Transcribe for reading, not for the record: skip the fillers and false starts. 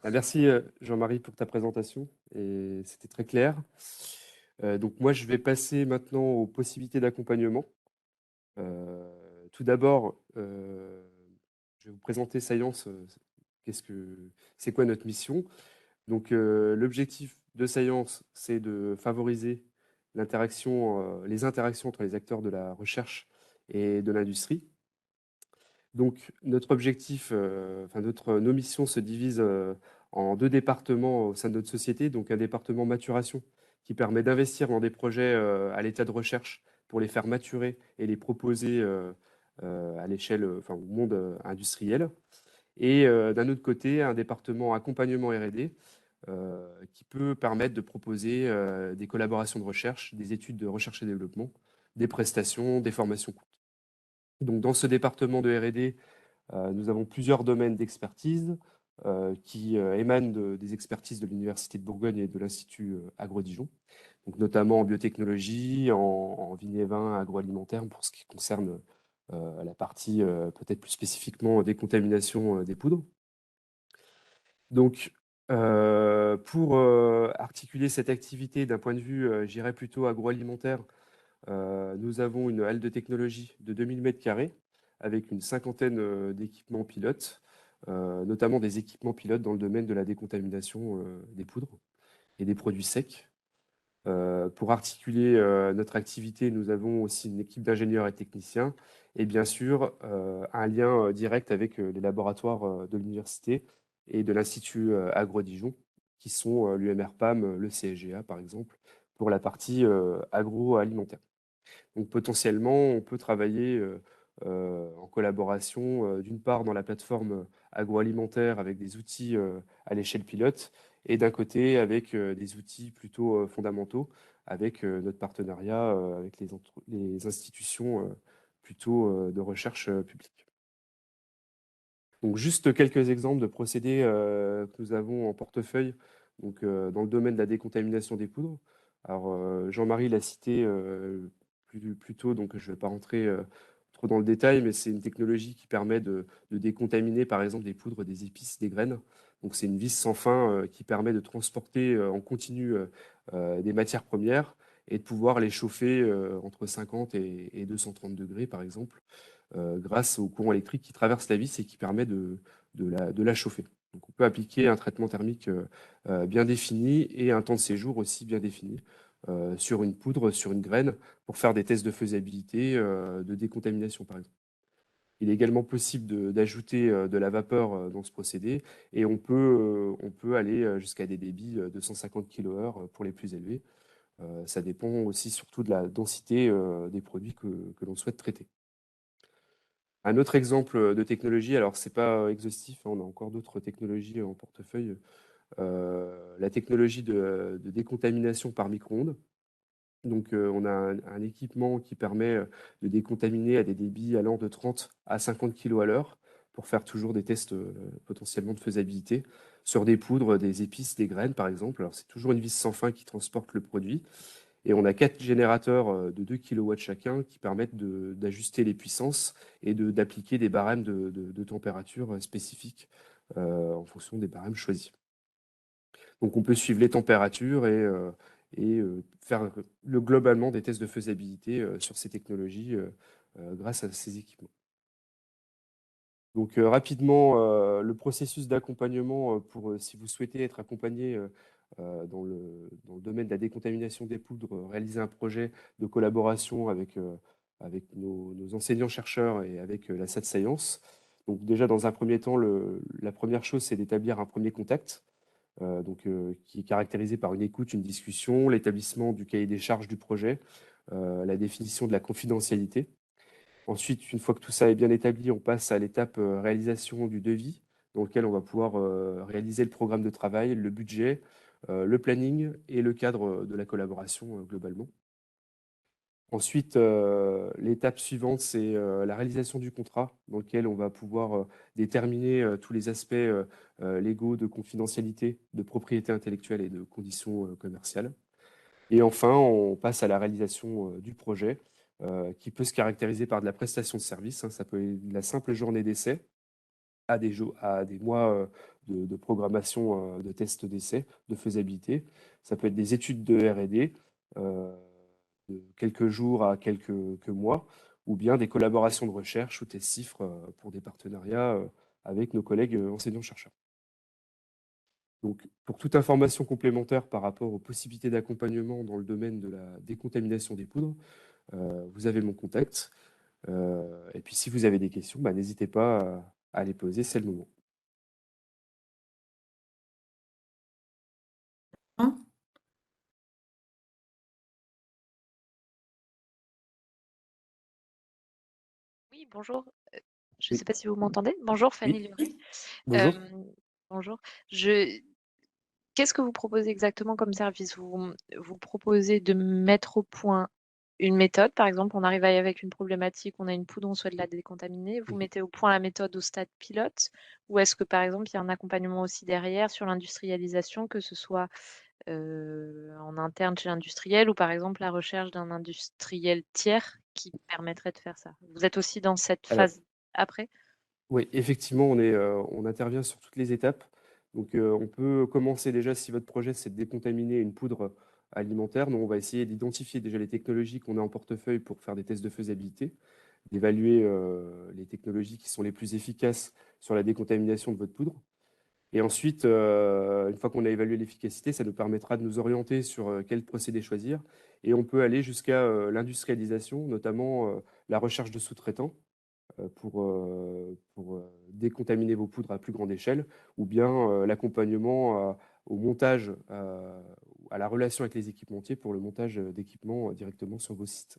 Merci Jean-Marie pour ta présentation et c'était très clair. Donc moi je vais passer maintenant aux possibilités d'accompagnement. Tout d'abord, je vais vous présenter Science. C'est quoi notre mission? Donc l'objectif de Science, c'est de favoriser les interactions entre les acteurs de la recherche et de l'industrie. Donc, notre objectif, nos missions se divisent en deux départements au sein de notre société. Donc, un département maturation qui permet d'investir dans des projets à l'état de recherche pour les faire maturer et les proposer à l'échelle, au monde industriel. Et d'un autre côté, un département accompagnement R&D qui peut permettre de proposer des collaborations de recherche, des études de recherche et développement, des prestations, des formations courtes. Donc, dans ce département de R&D, nous avons plusieurs domaines d'expertise qui émanent des expertises de l'Université de Bourgogne et de l'Institut Agro-Dijon, donc notamment en biotechnologie, en vignes et vins agroalimentaires pour ce qui concerne la partie peut-être plus spécifiquement décontamination des poudres. Donc, pour articuler cette activité d'un point de vue, j'irais plutôt agroalimentaire, nous avons une halle de technologie de 2000 m² avec une cinquantaine d'équipements pilotes, notamment des équipements pilotes dans le domaine de la décontamination des poudres et des produits secs. Pour articuler notre activité, nous avons aussi une équipe d'ingénieurs et techniciens et bien sûr un lien direct avec les laboratoires de l'université et de l'Institut Agro-Dijon, qui sont l'UMR-PAM, le CSGA par exemple, pour la partie agroalimentaire. Donc potentiellement, on peut travailler en collaboration, d'une part dans la plateforme agroalimentaire avec des outils à l'échelle pilote, et d'un côté avec des outils plutôt fondamentaux, avec notre partenariat avec les institutions plutôt de recherche publique. Donc juste quelques exemples de procédés que nous avons en portefeuille donc, dans le domaine de la décontamination des poudres. Alors Jean-Marie l'a cité plus tôt, donc je ne vais pas rentrer trop dans le détail, mais c'est une technologie qui permet de décontaminer par exemple des poudres, des épices, des graines. Donc c'est une vis sans fin qui permet de transporter en continu des matières premières et de pouvoir les chauffer entre 50 et 230 degrés par exemple grâce au courant électrique qui traverse la vis et qui permet de la chauffer. Donc on peut appliquer un traitement thermique bien défini et un temps de séjour aussi bien défini sur une poudre, sur une graine, pour faire des tests de faisabilité, de décontamination par exemple. Il est également possible d'ajouter de la vapeur dans ce procédé et on peut aller jusqu'à des débits de 150 kHz pour les plus élevés. Ça dépend aussi surtout de la densité des produits que l'on souhaite traiter. Un autre exemple de technologie, alors c'est pas exhaustif, hein, on a encore d'autres technologies en portefeuille. La technologie de décontamination par micro-ondes. Donc, on a un équipement qui permet de décontaminer à des débits allant de 30 à 50 kg à l'heure pour faire toujours des tests potentiellement de faisabilité sur des poudres, des épices, des graines par exemple. Alors, c'est toujours une vis sans fin qui transporte le produit. Et on a 4 générateurs de 2 kW chacun qui permettent d'ajuster les puissances et d'appliquer des barèmes de température spécifiques en fonction des barèmes choisis. Donc on peut suivre les températures et faire globalement des tests de faisabilité sur ces technologies grâce à ces équipements. Donc rapidement, le processus d'accompagnement pour si vous souhaitez être accompagné dans le domaine de la décontamination des poudres, réaliser un projet de collaboration avec nos enseignants-chercheurs et avec la SAT Science. Donc déjà, dans un premier temps, la première chose, c'est d'établir un premier contact, qui est caractérisé par une écoute, une discussion, l'établissement du cahier des charges du projet, la définition de la confidentialité. Ensuite, une fois que tout ça est bien établi, on passe à l'étape réalisation du devis, dans lequel on va pouvoir réaliser le programme de travail, le budget, le planning et le cadre de la collaboration globalement. Ensuite, l'étape suivante, c'est la réalisation du contrat, dans lequel on va pouvoir déterminer tous les aspects légaux de confidentialité, de propriété intellectuelle et de conditions commerciales. Et enfin, on passe à la réalisation du projet, qui peut se caractériser par de la prestation de service, hein. Ça peut être de la simple journée d'essai, à des mois de programmation de tests d'essai, de faisabilité. Ça peut être des études de R&D, de quelques jours à quelques mois, ou bien des collaborations de recherche ou tests CIFRE pour des partenariats avec nos collègues enseignants-chercheurs. Donc, pour toute information complémentaire par rapport aux possibilités d'accompagnement dans le domaine de la décontamination des poudres, vous avez mon contact. Et puis, si vous avez des questions, bah, n'hésitez pas à les poser, c'est le moment. Hein. Oui, bonjour. Je ne Oui, sais pas si vous m'entendez. Bonjour, Fanny oui, Lévry. bonjour. Bonjour. Qu'est-ce que vous proposez exactement comme service? Vous proposez de mettre au point une méthode, par exemple, on arrive avec une problématique, on a une poudre, on souhaite la décontaminer. Vous Mhm. mettez au point la méthode au stade pilote, ou est-ce que, par exemple, il y a un accompagnement aussi derrière sur l'industrialisation, que ce soit en interne chez l'industriel ou, par exemple, la recherche d'un industriel tiers qui permettrait de faire ça? Vous êtes aussi dans cette Alors, phase après? oui, effectivement, on intervient sur toutes les étapes. Donc, on peut commencer déjà, si votre projet, c'est de décontaminer une poudre alimentaire. Nous, on va essayer d'identifier déjà les technologies qu'on a en portefeuille pour faire des tests de faisabilité, d'évaluer les technologies qui sont les plus efficaces sur la décontamination de votre poudre. Et ensuite, une fois qu'on a évalué l'efficacité, ça nous permettra de nous orienter sur quel procédé choisir. Et on peut aller jusqu'à l'industrialisation, notamment la recherche de sous-traitants pour décontaminer vos poudres à plus grande échelle, ou bien l'accompagnement au montage, à la relation avec les équipementiers pour le montage d'équipements directement sur vos sites.